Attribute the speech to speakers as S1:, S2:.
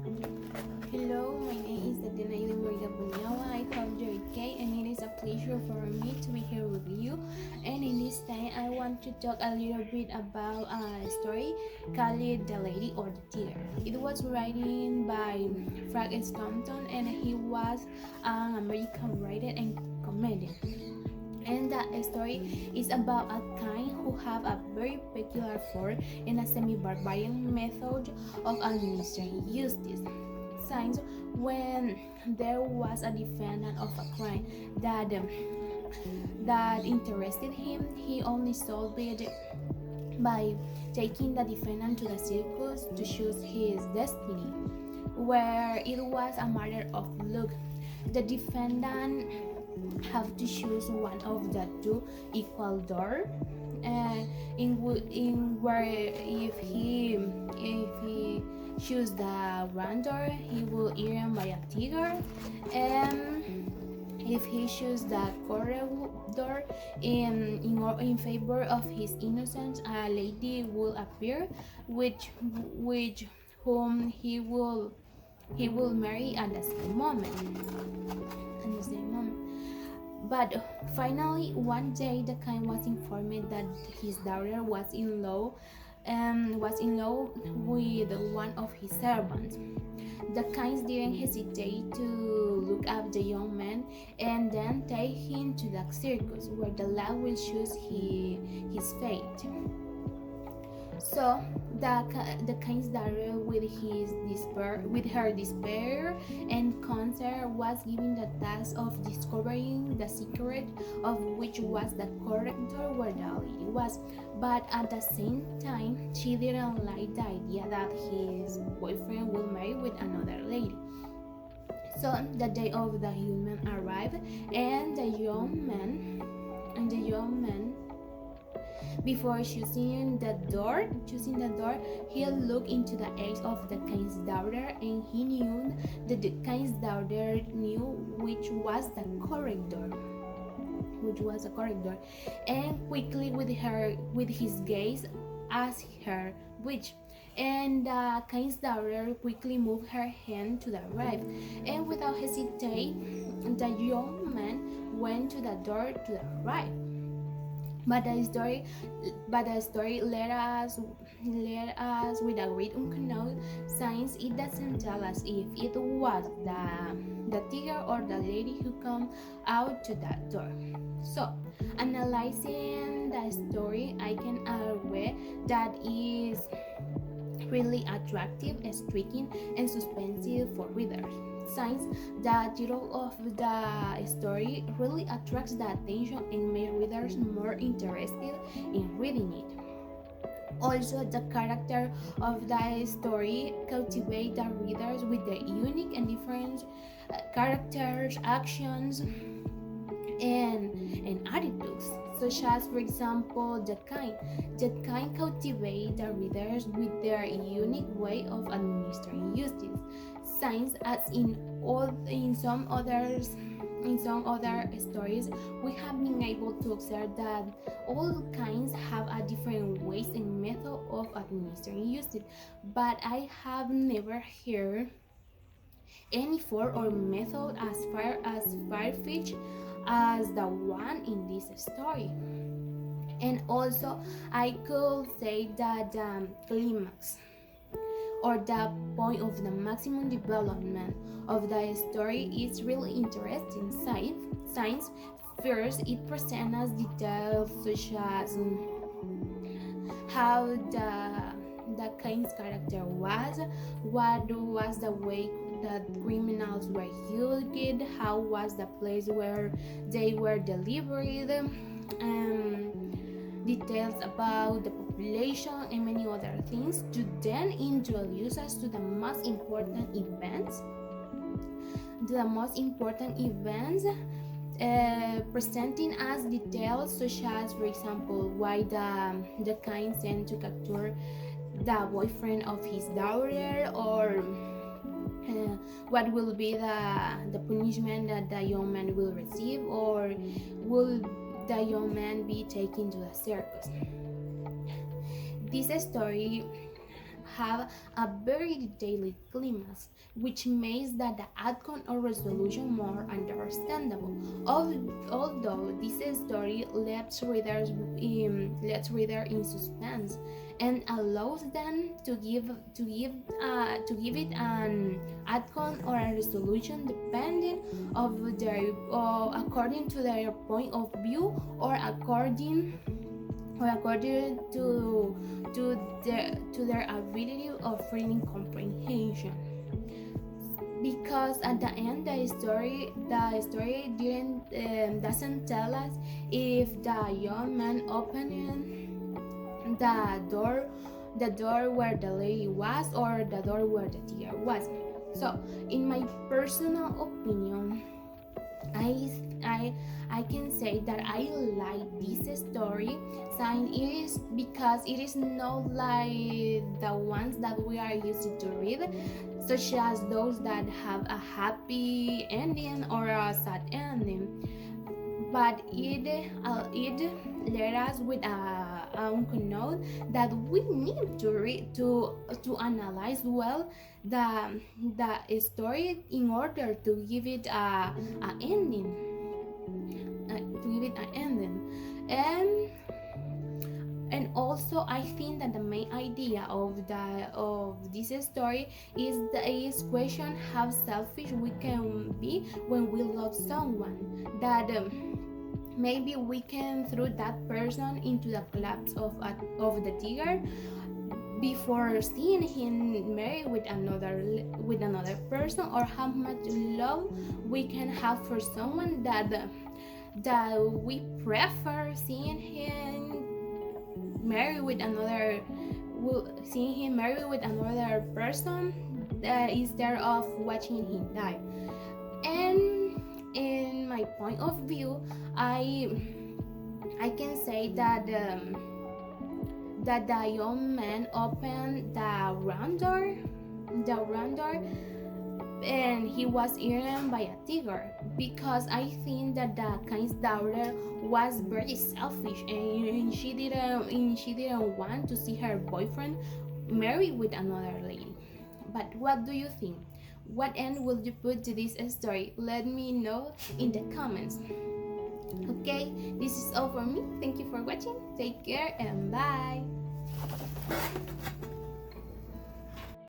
S1: Hello, my name is Tatiana Maria Bunyawa. I hope you're okay, and it is a pleasure for me to be here with you. And in this time, I want to talk a little bit about a story called The Lady or the Tiger. It was written by Frank Stampton, and he was an American writer and comedian. And that story is about a kind who have a very peculiar form and a semi-barbarian method of administering justice. Signs when there was a defendant of a crime that interested him, he only solved it by taking the defendant to the circus to choose his destiny, where it was a matter of luck. The defendant have to choose one of the two equal doors, in where if he choose the wrong door, he will earn by a tiger, and if he choose the correct door in favor of his innocence, a lady will appear, which whom he will marry at the same moment. But finally, one day, the king was informed that his daughter was in law with one of his servants. The king didn't hesitate to look up the young man and then take him to the circus, where the lad will choose his fate. So the king's daughter, with her despair and concern, was given the task of discovering the secret of which was the correct door where the lady was. But at the same time, she didn't like the idea that his boyfriend will marry with another lady. So the day of the human arrived, and the young man before choosing the door, he looked into the eyes of the king's daughter, and he knew that the king's daughter knew which was the correct door, and quickly with his gaze asked her which. And the king's daughter quickly moved her hand to the right, and without hesitation, the young man went to the door to the right. But the story let us with a great unknown since it doesn't tell us if it was the tiger or the lady who come out to that door. So, analyzing the story, I can agree that is really attractive, striking, and suspensive for readers. Since the title of the story really attracts the attention and makes readers more interested in reading it. Also, the character of the story cultivate the readers with their unique and different characters, actions, and attitudes, such as, for example, the kind cultivate the readers with their unique way of administering justice. Since, as in some other stories, we have been able to observe that all kinds have a different ways and method of administering justice, but I have never heard any form or method as far-fetched as the one in this story. And also, I could say that the climax, or the point of the maximum development of the story, is really interesting. Science first, it presents us details such as how the king's character was, what was the way that criminals were judged, how was the place where they were delivered, details about the population, and many other things, to then introduce us to the most important events. Presenting us details such as, for example, why the king sent to capture the boyfriend of his daughter, or what will be the punishment that the young man will receive, or will the young man be taken to the circus. This story have a very detailed climax, which makes that the outcome or resolution more understandable. Although this story lets reader in suspense and allows them to give it an outcome or a resolution depending of their according to their point of view or according to their ability of reading comprehension. Because at the end the story didn't doesn't tell us if the young man opened the door where the lady was or the door where the tiger was. So in my personal opinion, I can say that I like this story, and it is because it is not like the ones that we are used to read, such as those that have a happy ending or a sad ending. But it let us with a note that we need to read to analyze well the story in order to give it a ending, and also I think that the main idea of this story is question how selfish we can be when we love someone, that maybe we can throw that person into the collapse of the tiger before seeing him married with another person, or how much love we can have for someone that we prefer seeing him married with another person instead of watching him die. And in my point of view, I can say that the young man opened the round door, and he was eaten by a tiger, because I think that the king's daughter was very selfish, and she didn't want to see her boyfriend married with another lady. But what do you think? What end will you put to this story? Let me know in the comments. Okay, this is all for me. Thank you for watching. Take care and bye.